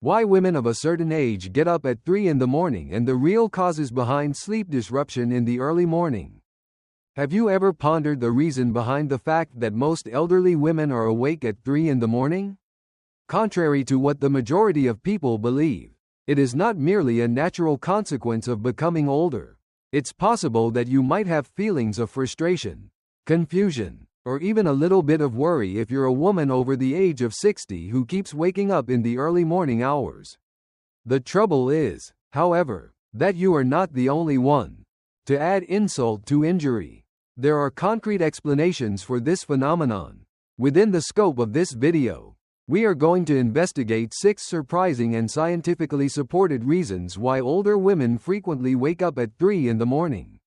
Why women of a certain age get up at 3 in the morning and the real causes behind sleep disruption in the early morning. Have you ever pondered the reason behind the fact that most elderly women are awake at 3 in the morning? Contrary to what the majority of people believe, it is not merely a natural consequence of becoming older. It's possible that you might have feelings of frustration, confusion, or even a little bit of worry if you're a woman over the age of 60 who keeps waking up in the early morning hours. The trouble is, however, that you are not the only one. To add insult to injury, there are concrete explanations for this phenomenon. Within the scope of this video, we are going to investigate 6 surprising and scientifically supported reasons why older women frequently wake up at 3 in the morning.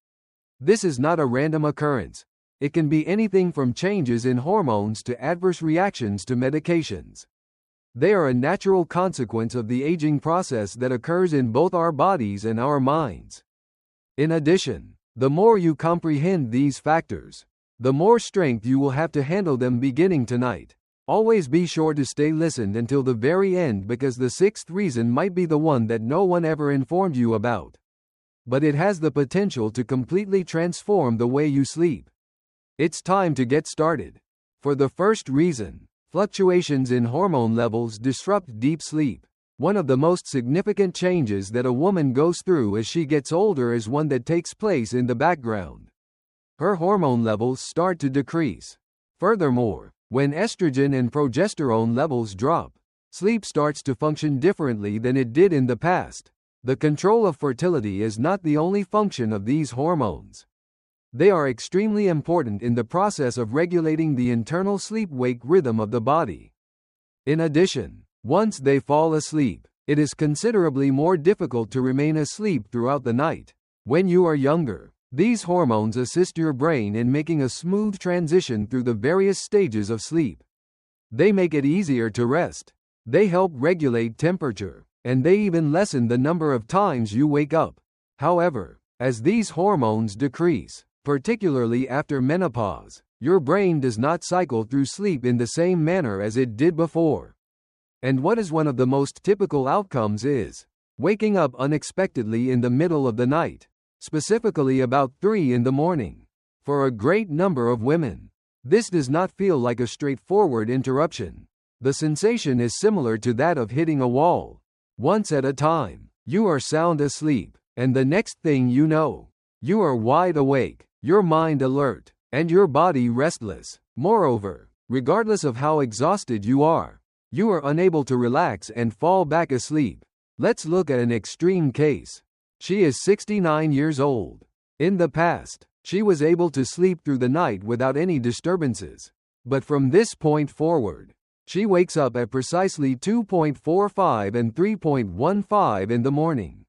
This is not a random occurrence. It can be anything from changes in hormones to adverse reactions to medications. They are a natural consequence of the aging process that occurs in both our bodies and our minds. In addition, the more you comprehend these factors, the more strength you will have to handle them beginning tonight. Always be sure to stay listened until the very end because the 6th reason might be the one that no one ever informed you about. But it has the potential to completely transform the way you sleep. It's time to get started. For the first reason, fluctuations in hormone levels disrupt deep sleep. One of the most significant changes that a woman goes through as she gets older is one that takes place in the background. Her hormone levels start to decrease. Furthermore, when estrogen and progesterone levels drop, sleep starts to function differently than it did in the past. The control of fertility is not the only function of these hormones. They are extremely important in the process of regulating the internal sleep-wake rhythm of the body. In addition, once they fall asleep, it is considerably more difficult to remain asleep throughout the night. When you are younger, these hormones assist your brain in making a smooth transition through the various stages of sleep. They make it easier to rest. They help regulate temperature, and they even lessen the number of times you wake up. However, as these hormones decrease, particularly after menopause, your brain does not cycle through sleep in the same manner as it did before. And what is one of the most typical outcomes is waking up unexpectedly in the middle of the night, specifically about 3 in the morning. For a great number of women, this does not feel like a straightforward interruption. The sensation is similar to that of hitting a wall. Once at a time, you are sound asleep, and the next thing you know, you are wide awake, your mind alert, and your body restless. Moreover, regardless of how exhausted you are unable to relax and fall back asleep. Let's look at an extreme case. She is 69 years old. In the past, she was able to sleep through the night without any disturbances. But from this point forward, she wakes up at precisely 2:45 and 3:15 in the morning.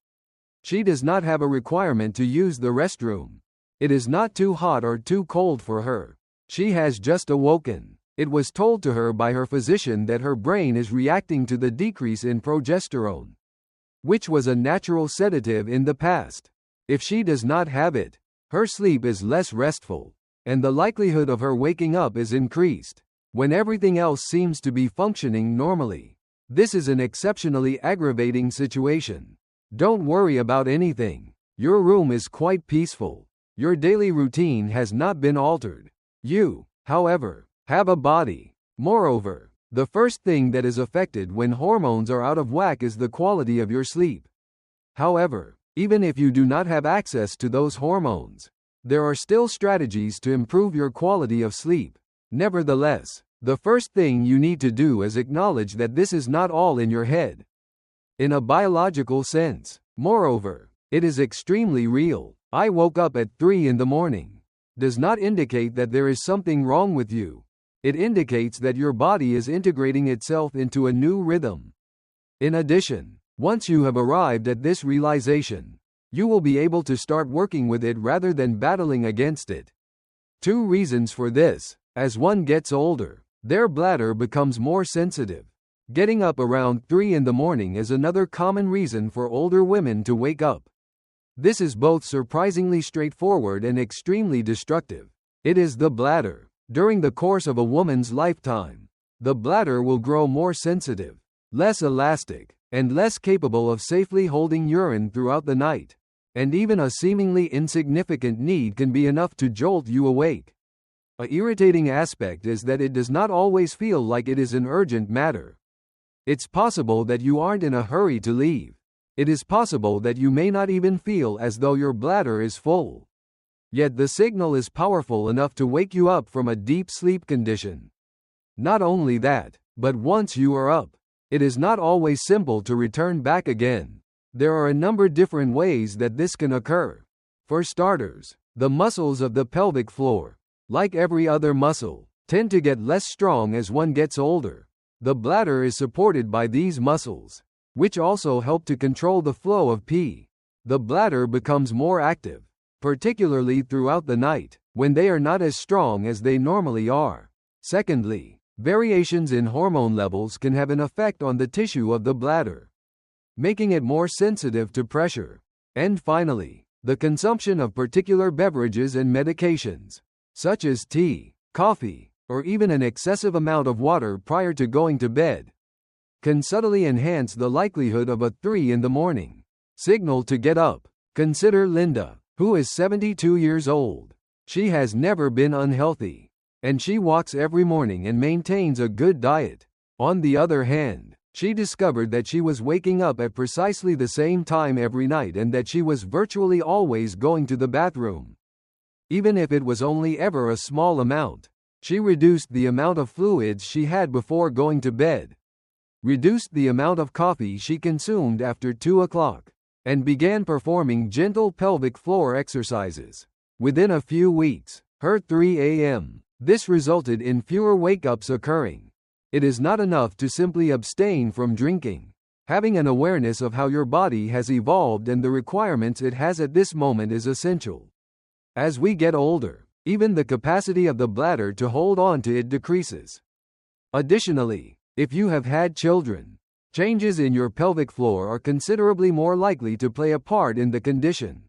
She does not have a requirement to use the restroom. It is not too hot or too cold for her. She has just awoken. It was told to her by her physician that her brain is reacting to the decrease in progesterone, which was a natural sedative in the past. If she does not have it, her sleep is less restful, and the likelihood of her waking up is increased. When everything else seems to be functioning normally, this is an exceptionally aggravating situation. Don't worry about anything. Your room is quite peaceful. Your daily routine has not been altered. You, however, have a body. Moreover, the first thing that is affected when hormones are out of whack is the quality of your sleep. However, even if you do not have access to those hormones, there are still strategies to improve your quality of sleep. Nevertheless, the first thing you need to do is acknowledge that this is not all in your head. In a biological sense, moreover, it is extremely real. I woke up at 3 in the morning. Does not indicate that there is something wrong with you. It indicates that your body is integrating itself into a new rhythm. In addition, once you have arrived at this realization, you will be able to start working with it rather than battling against it. 2 reasons for this. As one gets older, their bladder becomes more sensitive. Getting up around 3 in the morning is another common reason for older women to wake up. This is both surprisingly straightforward and extremely destructive. It is the bladder. During the course of a woman's lifetime, the bladder will grow more sensitive, less elastic, and less capable of safely holding urine throughout the night. And even a seemingly insignificant need can be enough to jolt you awake. A irritating aspect is that it does not always feel like it is an urgent matter. It's possible that you aren't in a hurry to leave. It is possible that you may not even feel as though your bladder is full. Yet the signal is powerful enough to wake you up from a deep sleep condition. Not only that, but once you are up, it is not always simple to return back again. There are a number of different ways that this can occur. For starters, the muscles of the pelvic floor, like every other muscle, tend to get less strong as one gets older. The bladder is supported by these muscles, which also help to control the flow of pee. The bladder becomes more active, particularly throughout the night, when they are not as strong as they normally are. Secondly, variations in hormone levels can have an effect on the tissue of the bladder, making it more sensitive to pressure. And finally, the consumption of particular beverages and medications, such as tea, coffee, or even an excessive amount of water prior to going to bed, can subtly enhance the likelihood of a 3 in the morning signal to get up. Consider Linda, who is 72 years old. She has never been unhealthy, and she walks every morning and maintains a good diet. On the other hand, she discovered that she was waking up at precisely the same time every night and that she was virtually always going to the bathroom. Even if it was only ever a small amount, she reduced the amount of fluids she had before going to bed, reduced the amount of coffee she consumed after 2 o'clock, and began performing gentle pelvic floor exercises. Within a few weeks, her 3 a.m., this resulted in fewer wake-ups occurring. It is not enough to simply abstain from drinking. Having an awareness of how your body has evolved and the requirements it has at this moment is essential. As we get older, even the capacity of the bladder to hold on to it decreases. Additionally, if you have had children, changes in your pelvic floor are considerably more likely to play a part in the condition.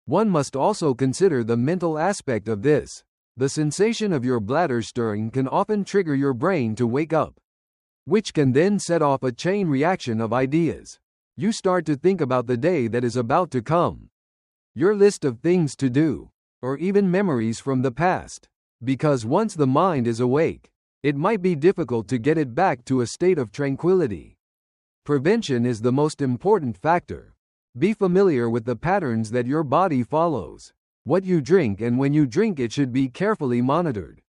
One must also consider the mental aspect of this. The sensation of your bladder stirring can often trigger your brain to wake up, which can then set off a chain reaction of ideas. You start to think about the day that is about to come, your list of things to do, or even memories from the past. Because once the mind is awake, it might be difficult to get it back to a state of tranquility. Prevention is the most important factor. Be familiar with the patterns that your body follows. What you drink and when you drink it should be carefully monitored.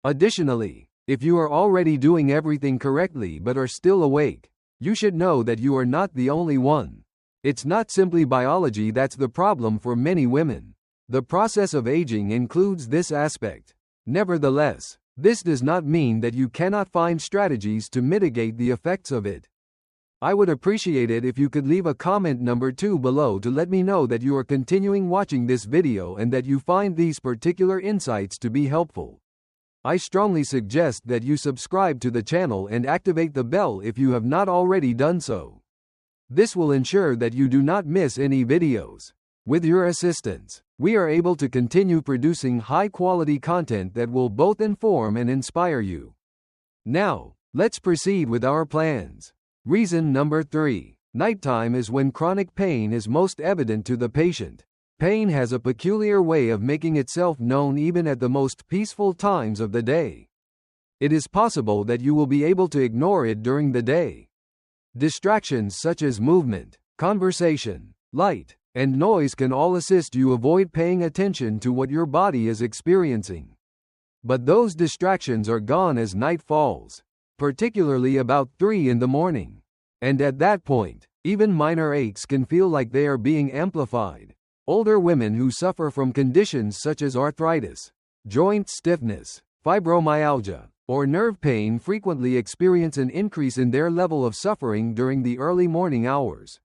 Additionally, if you are already doing everything correctly but are still awake, you should know that you are not the only one. It's not simply biology that's the problem for many women. The process of aging includes this aspect. Nevertheless, this does not mean that you cannot find strategies to mitigate the effects of it. I would appreciate it if you could leave a comment number 2 below to let me know that you are continuing watching this video and that you find these particular insights to be helpful. I strongly suggest that you subscribe to the channel and activate the bell if you have not already done so. This will ensure that you do not miss any videos. With your assistance, we are able to continue producing high-quality content that will both inform and inspire you. Now, let's proceed with our plans. Reason number 3. Nighttime is when chronic pain is most evident to the patient. Pain has a peculiar way of making itself known even at the most peaceful times of the day. It is possible that you will be able to ignore it during the day. Distractions such as movement, conversation, light, and noise can all assist you avoid paying attention to what your body is experiencing. But those distractions are gone as night falls, particularly about 3 in the morning. And at that point, even minor aches can feel like they are being amplified. Older women who suffer from conditions such as arthritis, joint stiffness, fibromyalgia, or nerve pain frequently experience an increase in their level of suffering during the early morning hours.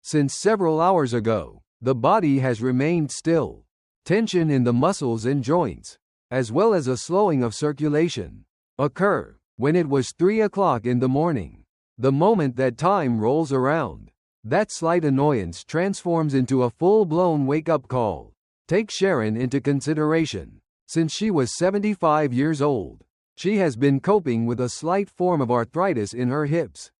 Since several hours ago, the body has remained still. Tension in the muscles and joints, as well as a slowing of circulation, occur when it was 3 o'clock in the morning. The moment that time rolls around, that slight annoyance transforms into a full-blown wake-up call. Take Sharon into consideration. Since she was 75 years old, she has been coping with a slight form of arthritis in her hips.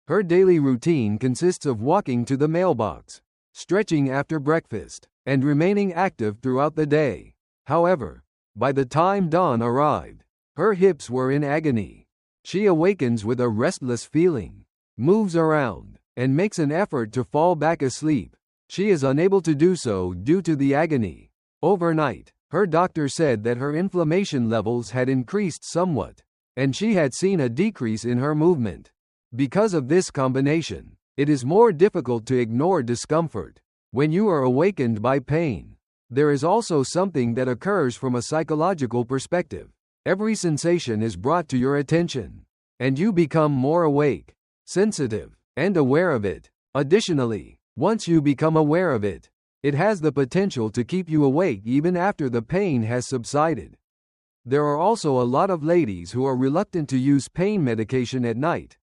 Her daily routine consists of walking to the mailbox, stretching after breakfast, and remaining active throughout the day. However, by the time dawn arrived, her hips were in agony. She awakens with a restless feeling, moves around, and makes an effort to fall back asleep. She is unable to do so due to the agony. Overnight, her doctor said that her inflammation levels had increased somewhat, and she had seen a decrease in her movement. Because of this combination, it is more difficult to ignore discomfort when you are awakened by pain. There is also something that occurs from a psychological perspective. Every sensation is brought to your attention, and you become more awake, sensitive, and aware of it. Additionally, once you become aware of it, it has the potential to keep you awake even after the pain has subsided. There are also a lot of ladies who are reluctant to use pain medication at night.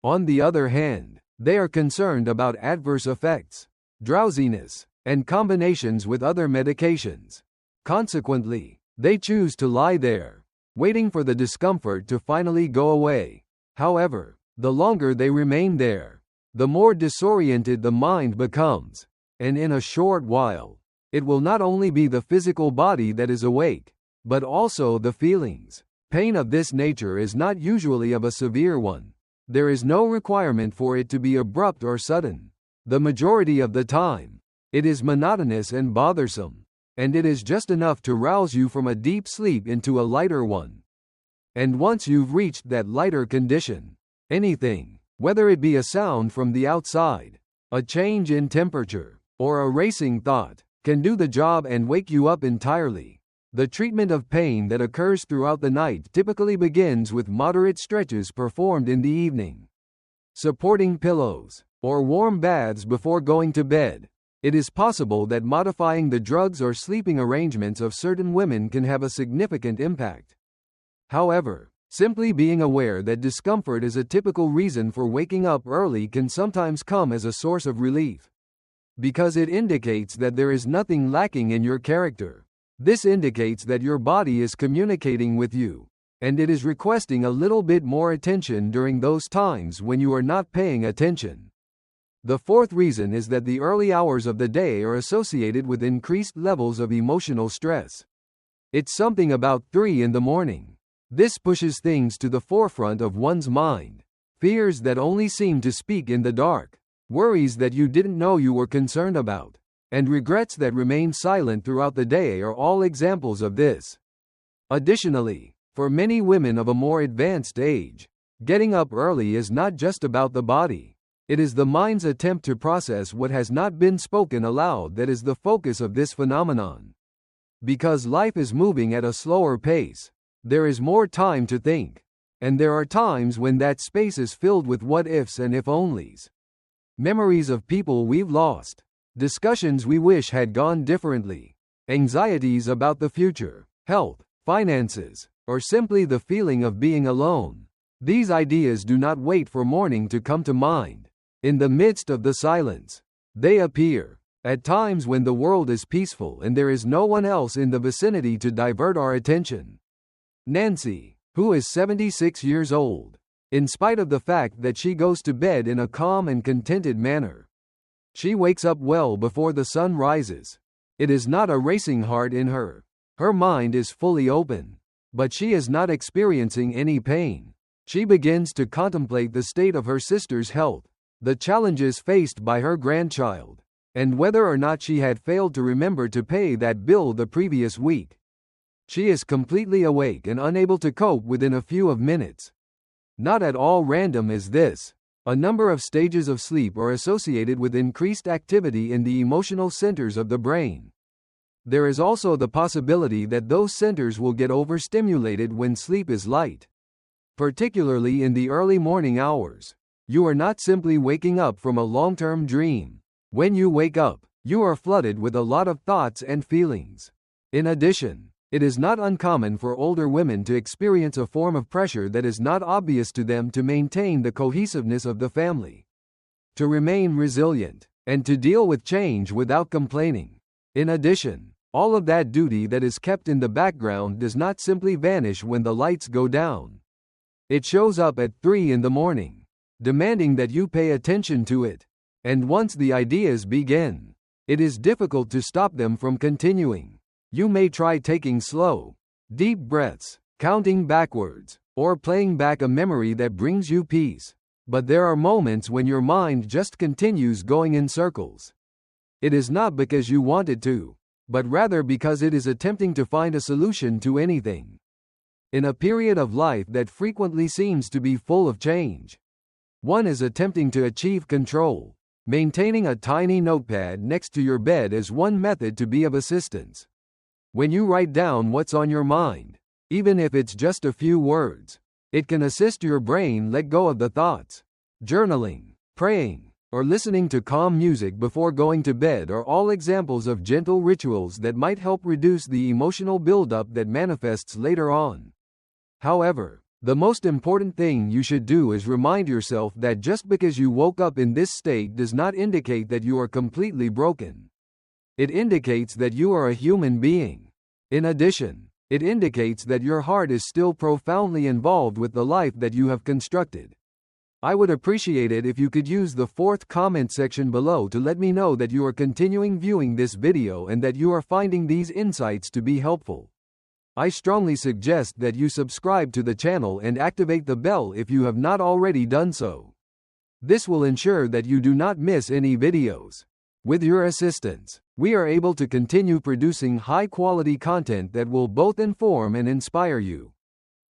On the other hand, they are concerned about adverse effects, drowsiness, and combinations with other medications. Consequently, they choose to lie there, waiting for the discomfort to finally go away. However, the longer they remain there, the more disoriented the mind becomes, and in a short while, it will not only be the physical body that is awake, but also the feelings. Pain of this nature is not usually of a severe one. There is no requirement for it to be abrupt or sudden. The majority of the time, it is monotonous and bothersome, and it is just enough to rouse you from a deep sleep into a lighter one. And once you've reached that lighter condition, anything, whether it be a sound from the outside, a change in temperature, or a racing thought, can do the job and wake you up entirely. The treatment of pain that occurs throughout the night typically begins with moderate stretches performed in the evening, supporting pillows, or warm baths before going to bed. It is possible that modifying the drugs or sleeping arrangements of certain women can have a significant impact. However, simply being aware that discomfort is a typical reason for waking up early can sometimes come as a source of relief, because it indicates that there is nothing lacking in your character. This indicates that your body is communicating with you, and it is requesting a little bit more attention during those times when you are not paying attention. The fourth reason is that the early hours of the day are associated with increased levels of emotional stress. It's something about 3 in the morning. This pushes things to the forefront of one's mind. Fears that only seem to speak in the dark, worries that you didn't know you were concerned about, and regrets that remain silent throughout the day are all examples of this. Additionally, for many women of a more advanced age, getting up early is not just about the body. It is the mind's attempt to process what has not been spoken aloud that is the focus of this phenomenon. Because life is moving at a slower pace, there is more time to think, and there are times when that space is filled with what-ifs and if-onlys. Memories of people we've lost, discussions we wish had gone differently, anxieties about the future, health, finances, or simply the feeling of being alone. These ideas do not wait for morning to come to mind. In the midst of the silence, they appear. At times when the world is peaceful and there is no one else in the vicinity to divert our attention. Nancy, who is 76 years old, in spite of the fact that she goes to bed in a calm and contented manner, she wakes up well before the sun rises. It is not a racing heart in her. Her mind is fully open, but she is not experiencing any pain. She begins to contemplate the state of her sister's health, the challenges faced by her grandchild, and whether or not she had failed to remember to pay that bill the previous week. She is completely awake and unable to cope within a few minutes. Not at all random is this. A number of stages of sleep are associated with increased activity in the emotional centers of the brain. There is also the possibility that those centers will get overstimulated when sleep is light. Particularly in the early morning hours, you are not simply waking up from a long-term dream. When you wake up, you are flooded with a lot of thoughts and feelings. In addition, it is not uncommon for older women to experience a form of pressure that is not obvious to them to maintain the cohesiveness of the family, to remain resilient, and to deal with change without complaining. In addition, all of that duty that is kept in the background does not simply vanish when the lights go down. It shows up at 3 in the morning. demanding that you pay attention to it. And once the ideas begin, it is difficult to stop them from continuing. You may try taking slow, deep breaths, counting backwards, or playing back a memory that brings you peace. But there are moments when your mind just continues going in circles. It is not because you want it to, but rather because it is attempting to find a solution to anything. In a period of life that frequently seems to be full of change, one is attempting to achieve control. Maintaining a tiny notepad next to your bed is one method to be of assistance. When you write down what's on your mind, even if it's just a few words, it can assist your brain let go of the thoughts. Journaling, praying, or listening to calm music before going to bed are all examples of gentle rituals that might help reduce the emotional buildup that manifests later on. However, the most important thing you should do is remind yourself that just because you woke up in this state does not indicate that you are completely broken. It indicates that you are a human being. In addition, it indicates that your heart is still profoundly involved with the life that you have constructed. I would appreciate it if you could use the 4th comment section below to let me know that you are continuing viewing this video and that you are finding these insights to be helpful. I strongly suggest that you subscribe to the channel and activate the bell if you have not already done so. This will ensure that you do not miss any videos. With your assistance, we are able to continue producing high-quality content that will both inform and inspire you.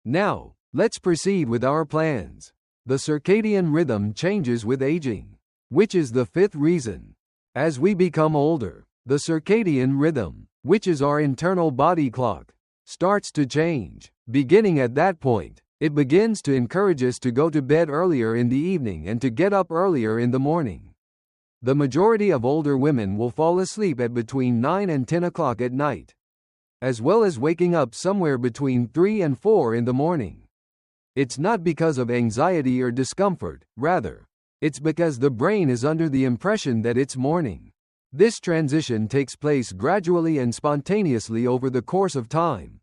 Now, let's proceed with our plans. The circadian rhythm changes with aging, which is the 5th reason. As we become older, the circadian rhythm, which is our internal body clock, starts to change. Beginning at that point, it begins to encourage us to go to bed earlier in the evening and to get up earlier in the morning. The majority of older women will fall asleep at between 9 and 10 o'clock at night, as well as waking up somewhere between 3 and 4 in the morning. It's not because of anxiety or discomfort, rather, it's because the brain is under the impression that it's morning. This transition takes place gradually and spontaneously over the course of time.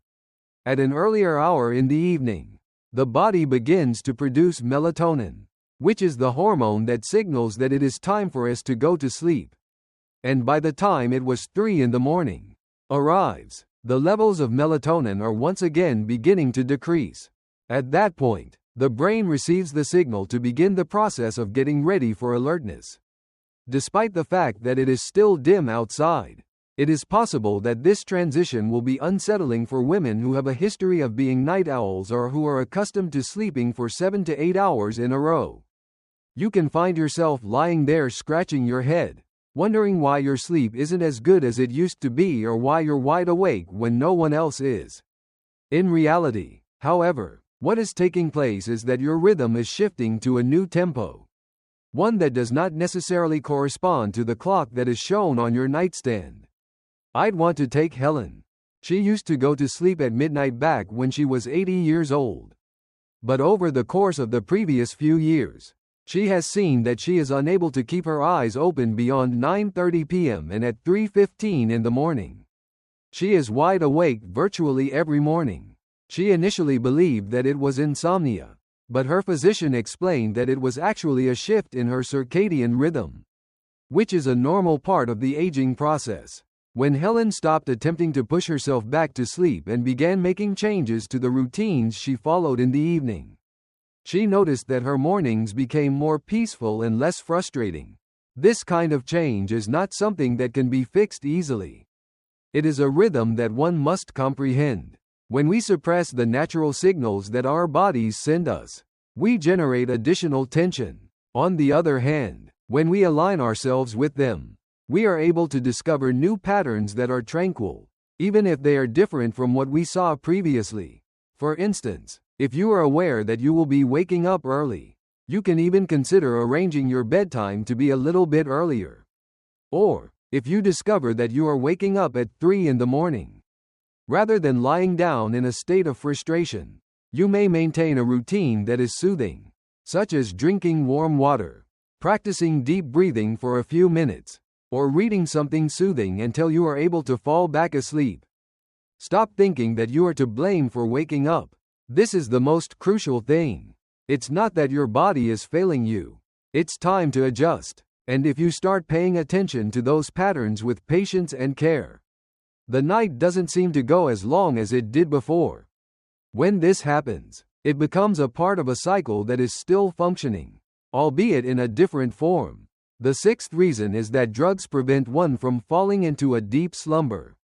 At an earlier hour in the evening, the body begins to produce melatonin, which is the hormone that signals that it is time for us to go to sleep. And by the time it was 3 in the morning arrives, the levels of melatonin are once again beginning to decrease. At that point, the brain receives the signal to begin the process of getting ready for alertness. Despite the fact that it is still dim outside, it is possible that this transition will be unsettling for women who have a history of being night owls or who are accustomed to sleeping for 7 to 8 hours in a row. You can find yourself lying there scratching your head, wondering why your sleep isn't as good as it used to be or why you're wide awake when no one else is. In reality, however, what is taking place is that your rhythm is shifting to a new tempo, one that does not necessarily correspond to the clock that is shown on your nightstand. I'd want to take Helen. She used to go to sleep at midnight back when she was 80 years old. But over the course of the previous few years, she has seen that she is unable to keep her eyes open beyond 9:30 p.m. and at 3:15 in the morning. She is wide awake virtually every morning. She initially believed that it was insomnia, but her physician explained that it was actually a shift in her circadian rhythm, which is a normal part of the aging process. When Helen stopped attempting to push herself back to sleep and began making changes to the routines she followed in the evening, she noticed that her mornings became more peaceful and less frustrating. This kind of change is not something that can be fixed easily. It is a rhythm that one must comprehend. When we suppress the natural signals that our bodies send us, we generate additional tension. On the other hand, when we align ourselves with them, we are able to discover new patterns that are tranquil, even if they are different from what we saw previously. For instance, if you are aware that you will be waking up early, you can even consider arranging your bedtime to be a little bit earlier. Or, if you discover that you are waking up at 3 in the morning, rather than lying down in a state of frustration, you may maintain a routine that is soothing, such as drinking warm water, practicing deep breathing for a few minutes, or reading something soothing until you are able to fall back asleep. Stop thinking that you are to blame for waking up. This is the most crucial thing. It's not that your body is failing you. It's time to adjust. And if you start paying attention to those patterns with patience and care, the night doesn't seem to go as long as it did before. When this happens, it becomes a part of a cycle that is still functioning, albeit in a different form. The sixth reason is that drugs prevent one from falling into a deep slumber.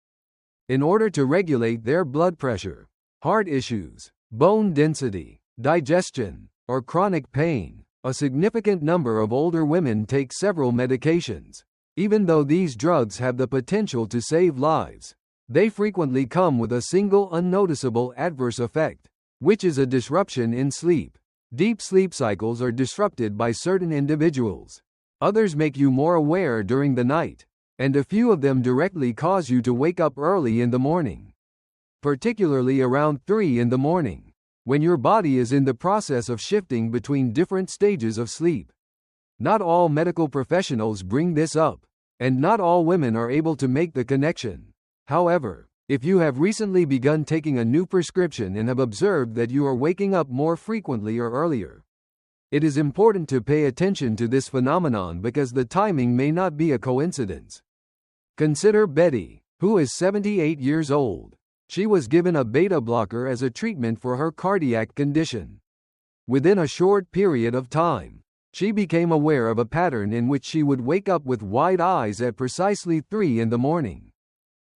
In order to regulate their blood pressure, heart issues, bone density, digestion, or chronic pain, a significant number of older women take several medications. Even though these drugs have the potential to save lives, they frequently come with a single unnoticeable adverse effect, which is a disruption in sleep. Deep sleep cycles are disrupted by certain individuals. Others make you more aware during the night, and a few of them directly cause you to wake up early in the morning, particularly around 3 in the morning, when your body is in the process of shifting between different stages of sleep. Not all medical professionals bring this up, and not all women are able to make the connection. However, if you have recently begun taking a new prescription and have observed that you are waking up more frequently or earlier, it is important to pay attention to this phenomenon because the timing may not be a coincidence. Consider Betty, who is 78 years old. She was given a beta blocker as a treatment for her cardiac condition. Within a short period of time, she became aware of a pattern in which she would wake up with wide eyes at precisely 3 in the morning.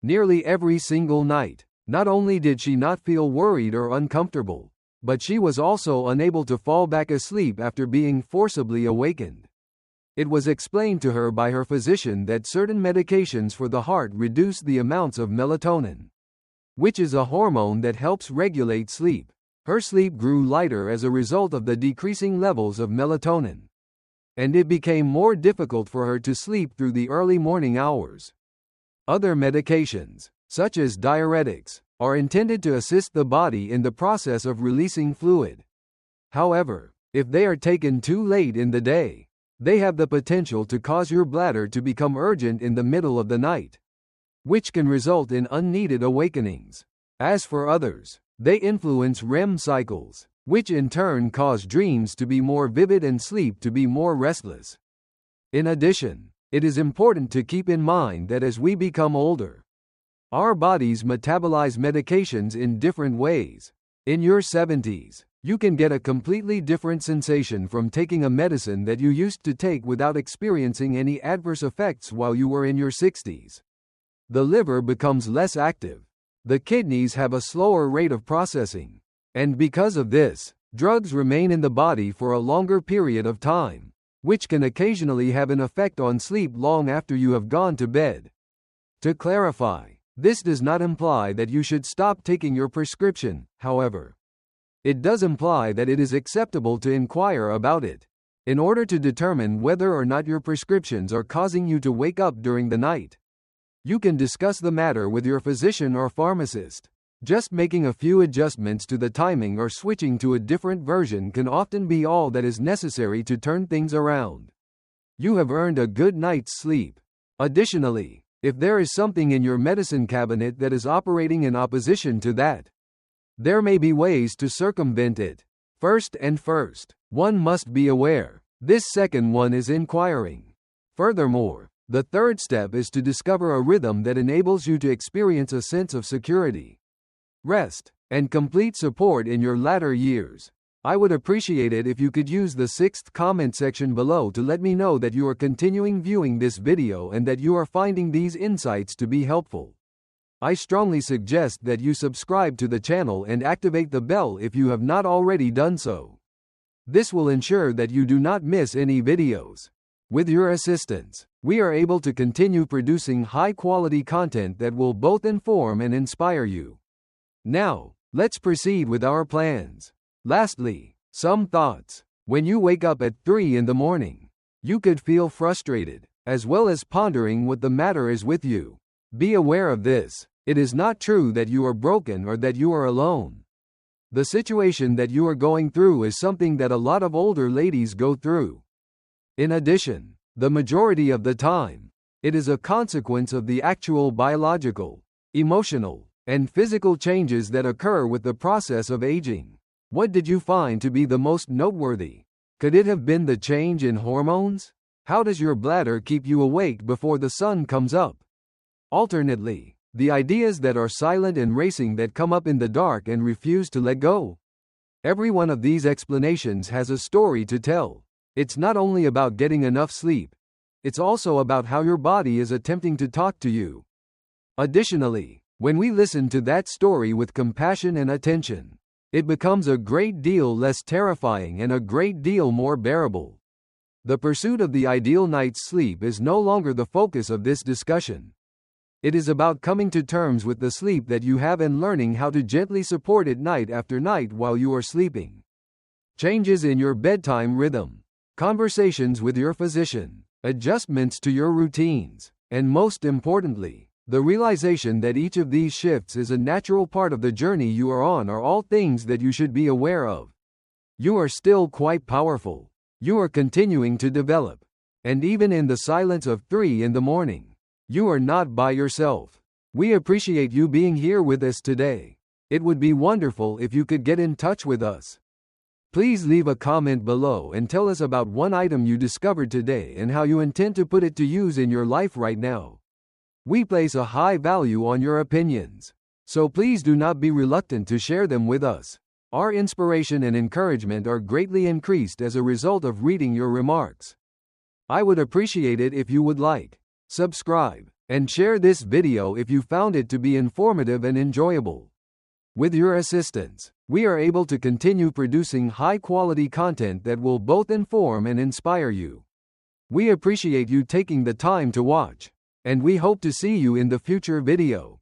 Nearly every single night. Not only did she not feel worried or uncomfortable, but she was also unable to fall back asleep after being forcibly awakened. It was explained to her by her physician that certain medications for the heart reduce the amounts of melatonin, which is a hormone that helps regulate sleep. Her sleep grew lighter as a result of the decreasing levels of melatonin, and it became more difficult for her to sleep through the early morning hours. Other medications, such as diuretics, are intended to assist the body in the process of releasing fluid. However, if they are taken too late in the day, they have the potential to cause your bladder to become urgent in the middle of the night, which can result in unneeded awakenings. As for others, they influence REM cycles, which in turn cause dreams to be more vivid and sleep to be more restless. In addition, it is important to keep in mind that as we become older, our bodies metabolize medications in different ways. In your 70s, you can get a completely different sensation from taking a medicine that you used to take without experiencing any adverse effects while you were in your 60s. The liver becomes less active. The kidneys have a slower rate of processing. And because of this, drugs remain in the body for a longer period of time, which can occasionally have an effect on sleep long after you have gone to bed. To clarify, this does not imply that you should stop taking your prescription, however. It does imply that it is acceptable to inquire about it, in order to determine whether or not your prescriptions are causing you to wake up during the night. You can discuss the matter with your physician or pharmacist. Just making a few adjustments to the timing or switching to a different version can often be all that is necessary to turn things around. You have earned a good night's sleep. Additionally, if there is something in your medicine cabinet that is operating in opposition to that, there may be ways to circumvent it. First, one must be aware. This second one is inquiring. Furthermore, the third step is to discover a rhythm that enables you to experience a sense of security, rest, and complete support in your latter years. I would appreciate it if you could use the 6th comment section below to let me know that you are continuing viewing this video and that you are finding these insights to be helpful. I strongly suggest that you subscribe to the channel and activate the bell if you have not already done so. This will ensure that you do not miss any videos. With your assistance, we are able to continue producing high-quality content that will both inform and inspire you. Now, let's proceed with our plans. Lastly, some thoughts. When you wake up at 3 in the morning, you could feel frustrated, as well as pondering what the matter is with you. Be aware of this. It is not true that you are broken or that you are alone. The situation that you are going through is something that a lot of older ladies go through. In addition, the majority of the time, it is a consequence of the actual biological, emotional, and physical changes that occur with the process of aging. What did you find to be the most noteworthy? Could it have been the change in hormones? How does your bladder keep you awake before the sun comes up? Alternately, the ideas that are silent and racing that come up in the dark and refuse to let go. Every one of these explanations has a story to tell. It's not only about getting enough sleep. It's also about how your body is attempting to talk to you. Additionally, when we listen to that story with compassion and attention, it becomes a great deal less terrifying and a great deal more bearable. The pursuit of the ideal night's sleep is no longer the focus of this discussion. It is about coming to terms with the sleep that you have and learning how to gently support it night after night while you are sleeping. Changes in your bedtime rhythm, conversations with your physician, adjustments to your routines, and most importantly, the realization that each of these shifts is a natural part of the journey you are on are all things that you should be aware of. You are still quite powerful. You are continuing to develop. And even in the silence of 3 in the morning, you are not by yourself. We appreciate you being here with us today. It would be wonderful if you could get in touch with us. Please leave a comment below and tell us about one item you discovered today and how you intend to put it to use in your life right now. We place a high value on your opinions, so please do not be reluctant to share them with us. Our inspiration and encouragement are greatly increased as a result of reading your remarks. I would appreciate it if you would like, subscribe, and share this video if you found it to be informative and enjoyable. With your assistance, we are able to continue producing high-quality content that will both inform and inspire you. We appreciate you taking the time to watch, and we hope to see you in the future video.